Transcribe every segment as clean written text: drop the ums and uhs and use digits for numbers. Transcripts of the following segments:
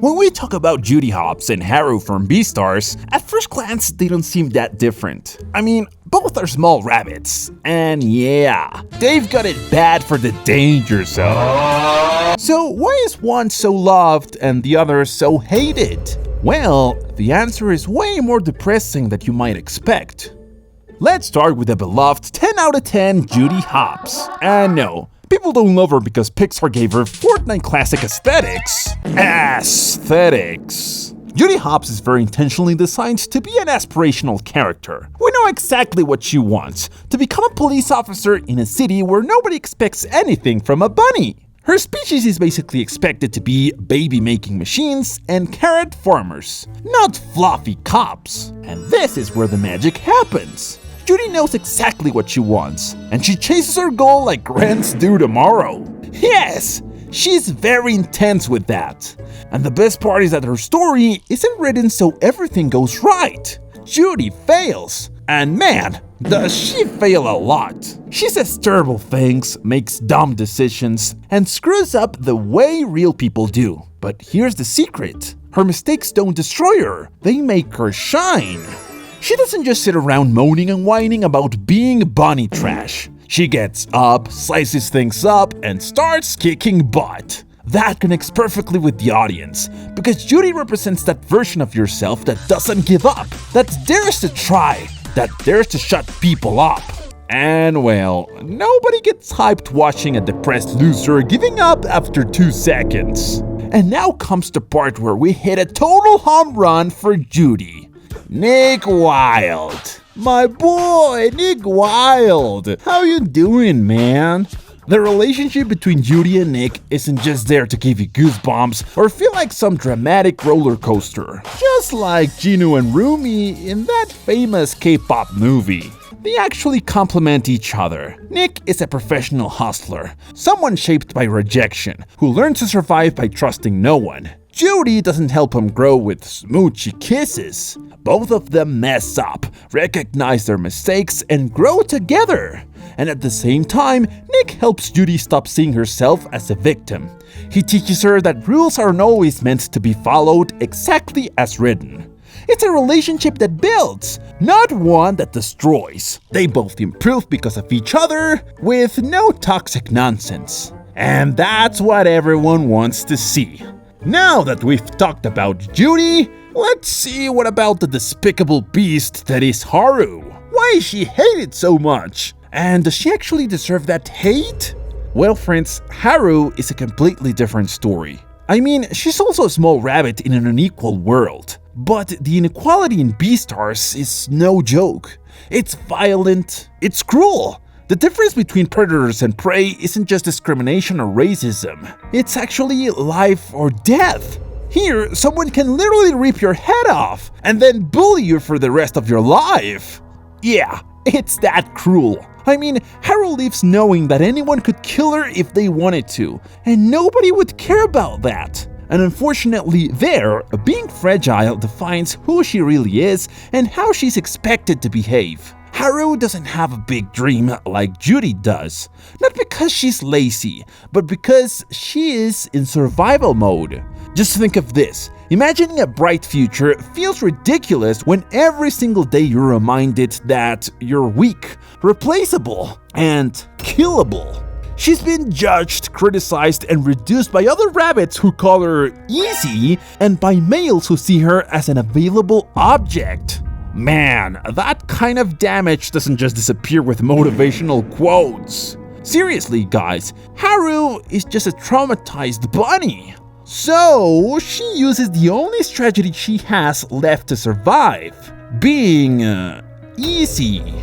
When we talk about Judy Hopps and Haru from Beastars, at first glance they don't seem that different. I mean, both are small rabbits, and yeah, they've got it bad for the danger zone. So why is one so loved and the other so hated? Well, the answer is way more depressing than you might expect. Let's start with the beloved 10 out of 10 Judy Hopps. And no, people don't love her because Pixar gave her Fortnite classic aesthetics. Aesthetics. Judy Hopps is very intentionally designed to be an aspirational character. We know exactly what she wants, to become a police officer in a city where nobody expects anything from a bunny. Her species is basically expected to be baby-making machines and carrot farmers, not fluffy cops. And this is where the magic happens. Judy knows exactly what she wants, and she chases her goal like Grants do tomorrow. Yes, she's very intense with that. And the best part is that her story isn't written so everything goes right. Judy fails, and man, does she fail a lot. She says terrible things, makes dumb decisions, and screws up the way real people do. But here's the secret. Her mistakes don't destroy her, they make her shine. She doesn't just sit around moaning and whining about being bunny trash. She gets up, slices things up, and starts kicking butt. That connects perfectly with the audience, because Judy represents that version of yourself that doesn't give up, that dares to try, that dares to shut people up. And well, nobody gets hyped watching a depressed loser giving up after 2 seconds. And now comes the part where we hit a total home run for Judy. Nick Wilde. My boy, Nick Wilde. How you doing, man? The relationship between Judy and Nick isn't just there to give you goosebumps or feel like some dramatic roller coaster. Just like Gino and Rumi in that famous K-pop movie. They actually complement each other. Nick is a professional hustler, someone shaped by rejection, who learns to survive by trusting no one. Judy doesn't help him grow with smoochy kisses. Both of them mess up, recognize their mistakes, and grow together. And at the same time, Nick helps Judy stop seeing herself as a victim. He teaches her that rules aren't always meant to be followed exactly as written. It's a relationship that builds, not one that destroys. They both improve because of each other, with no toxic nonsense. And that's what everyone wants to see. Now that we've talked about Judy, let's see what about the despicable beast that is Haru. Why is she hated so much? And does she actually deserve that hate? Well friends, Haru is a completely different story. I mean, she's also a small rabbit in an unequal world. But the inequality in Beastars is no joke. It's violent, it's cruel. The difference between predators and prey isn't just discrimination or racism. It's actually life or death. Here, someone can literally rip your head off and then bully you for the rest of your life. Yeah, it's that cruel. I mean, Haru lives knowing that anyone could kill her if they wanted to, and nobody would care about that. And unfortunately there, being fragile defines who she really is and how she's expected to behave. Haru doesn't have a big dream like Judy does, not because she's lazy, but because she is in survival mode. Just think of this, imagining a bright future feels ridiculous when every single day you're reminded that you're weak, replaceable, and killable. She's been judged, criticized, and reduced by other rabbits who call her easy, and by males who see her as an available object. Man, that kind of damage doesn't just disappear with motivational quotes. Seriously, guys, Haru is just a traumatized bunny. So, she uses the only strategy she has left to survive, being easy.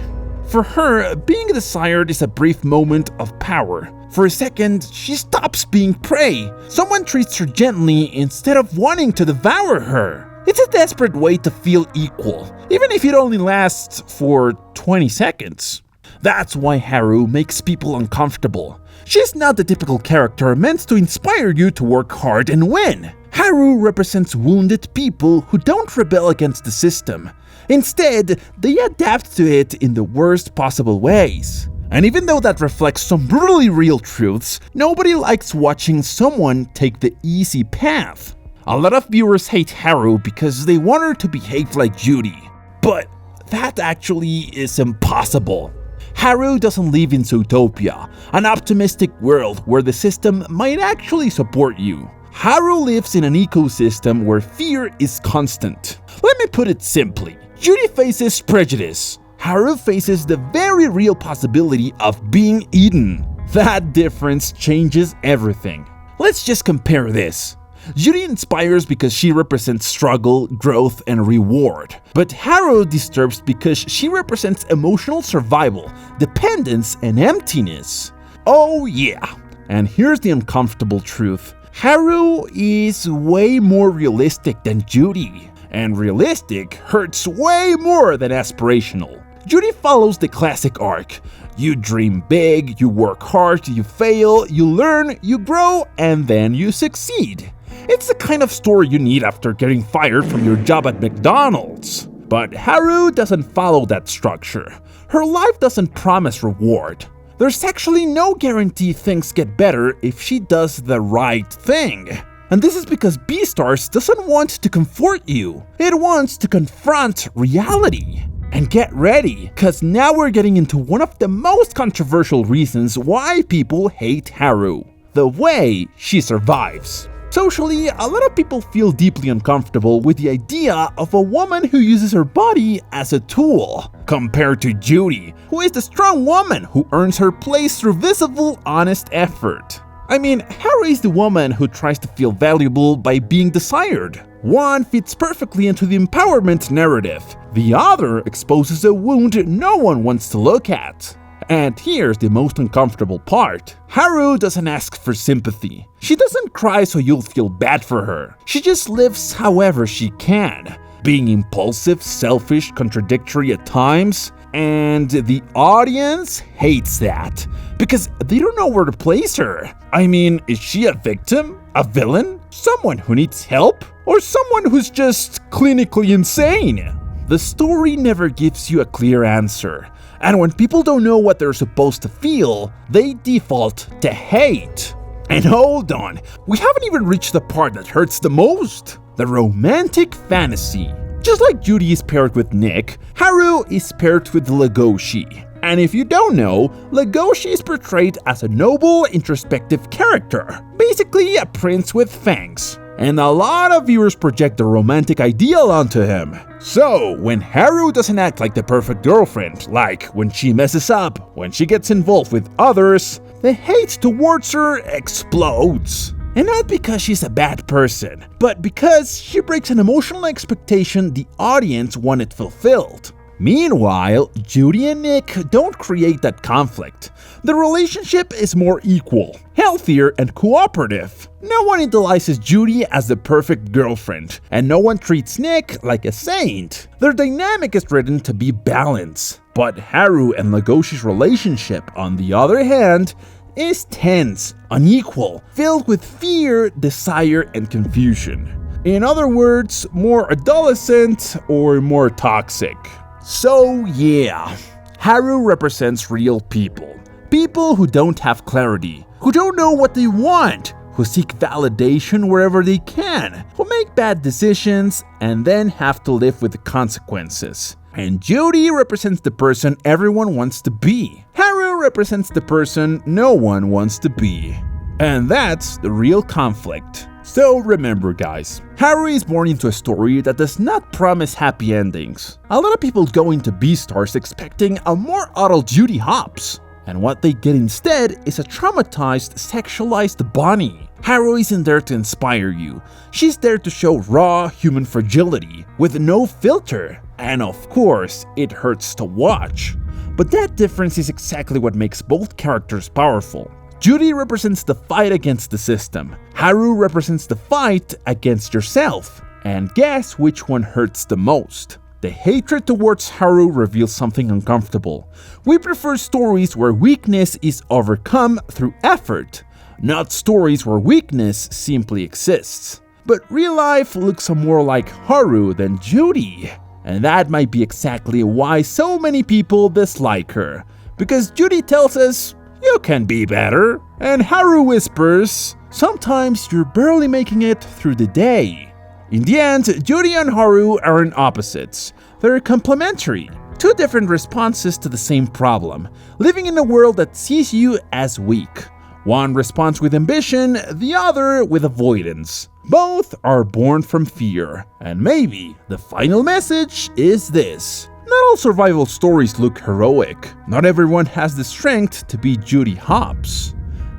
For her, being desired is a brief moment of power. For a second, she stops being prey. Someone treats her gently instead of wanting to devour her. It's a desperate way to feel equal, even if it only lasts for 20 seconds. That's why Haru makes people uncomfortable. She's not the typical character meant to inspire you to work hard and win. Haru represents wounded people who don't rebel against the system. Instead, they adapt to it in the worst possible ways. And even though that reflects some brutally real truths, nobody likes watching someone take the easy path. A lot of viewers hate Haru because they want her to behave like Judy. But that actually is impossible. Haru doesn't live in Zootopia, an optimistic world where the system might actually support you. Haru lives in an ecosystem where fear is constant. Let me put it simply. Judy faces prejudice. Haru faces the very real possibility of being eaten. That difference changes everything. Let's just compare this. Judy inspires because she represents struggle, growth, and reward. But Haru disturbs because she represents emotional survival, dependence, and emptiness. Oh yeah, and here's the uncomfortable truth. Haru is way more realistic than Judy, and realistic hurts way more than aspirational. Judy follows the classic arc. You dream big, you work hard, you fail, you learn, you grow, and then you succeed. It's the kind of story you need after getting fired from your job at McDonald's. But Haru doesn't follow that structure. Her life doesn't promise reward. There's actually no guarantee things get better if she does the right thing. And this is because Beastars doesn't want to comfort you. It wants to confront reality. And get ready, cause now we're getting into one of the most controversial reasons why people hate Haru. The way she survives. Socially, a lot of people feel deeply uncomfortable with the idea of a woman who uses her body as a tool, compared to Judy, who is the strong woman who earns her place through visible, honest effort. I mean, Haru is the woman who tries to feel valuable by being desired. One fits perfectly into the empowerment narrative. The other exposes a wound no one wants to look at. And here's the most uncomfortable part. Haru doesn't ask for sympathy. She doesn't cry so you'll feel bad for her. She just lives however she can, being impulsive, selfish, contradictory at times. And the audience hates that, because they don't know where to place her. I mean, is she a victim? A villain? Someone who needs help? Or someone who's just clinically insane? The story never gives you a clear answer. And when people don't know what they're supposed to feel, they default to hate. And hold on, we haven't even reached the part that hurts the most. The romantic fantasy. Just like Judy is paired with Nick, Haru is paired with Legoshi. And if you don't know, Legoshi is portrayed as a noble, introspective character. Basically a prince with fangs. And a lot of viewers project the romantic ideal onto him. So, when Haru doesn't act like the perfect girlfriend, like when she messes up, when she gets involved with others, the hate towards her explodes. And not because she's a bad person, but because she breaks an emotional expectation the audience wanted fulfilled. Meanwhile, Judy and Nick don't create that conflict. The relationship is more equal, healthier, and cooperative. No one idolizes Judy as the perfect girlfriend, and no one treats Nick like a saint. Their dynamic is written to be balanced. But Haru and Legoshi's relationship, on the other hand, is tense, unequal, filled with fear, desire, and confusion. In other words, more adolescent or more toxic. So yeah, Haru represents real people. People who don't have clarity, who don't know what they want, who seek validation wherever they can, who make bad decisions and then have to live with the consequences. And Judy represents the person everyone wants to be. Haru represents the person no one wants to be. And that's the real conflict. So remember guys, Haru is born into a story that does not promise happy endings. A lot of people go into Beastars expecting a more adult Judy Hopps. And what they get instead is a traumatized, sexualized Bonnie. Haru isn't there to inspire you. She's there to show raw human fragility, with no filter. And of course, it hurts to watch. But that difference is exactly what makes both characters powerful. Judy represents the fight against the system. Haru represents the fight against yourself. And guess which one hurts the most? The hatred towards Haru reveals something uncomfortable. We prefer stories where weakness is overcome through effort, not stories where weakness simply exists. But real life looks more like Haru than Judy. And that might be exactly why so many people dislike her. Because Judy tells us, "You can be better." And Haru whispers, "Sometimes you're barely making it through the day." In the end, Judy and Haru aren't opposites. They're complementary. Two different responses to the same problem, living in a world that sees you as weak. One responds with ambition, the other with avoidance. Both are born from fear. And maybe the final message is this: not all survival stories look heroic. Not everyone has the strength to be Judy Hopps.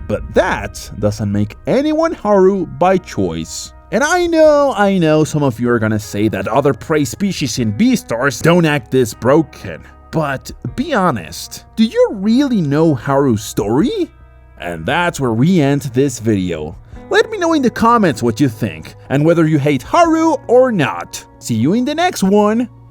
But that doesn't make anyone Haru by choice. And I know some of you are gonna say that other prey species in Beastars don't act this broken. But be honest, do you really know Haru's story? And that's where we end this video. Let me know in the comments what you think, and whether you hate Haru or not. See you in the next one!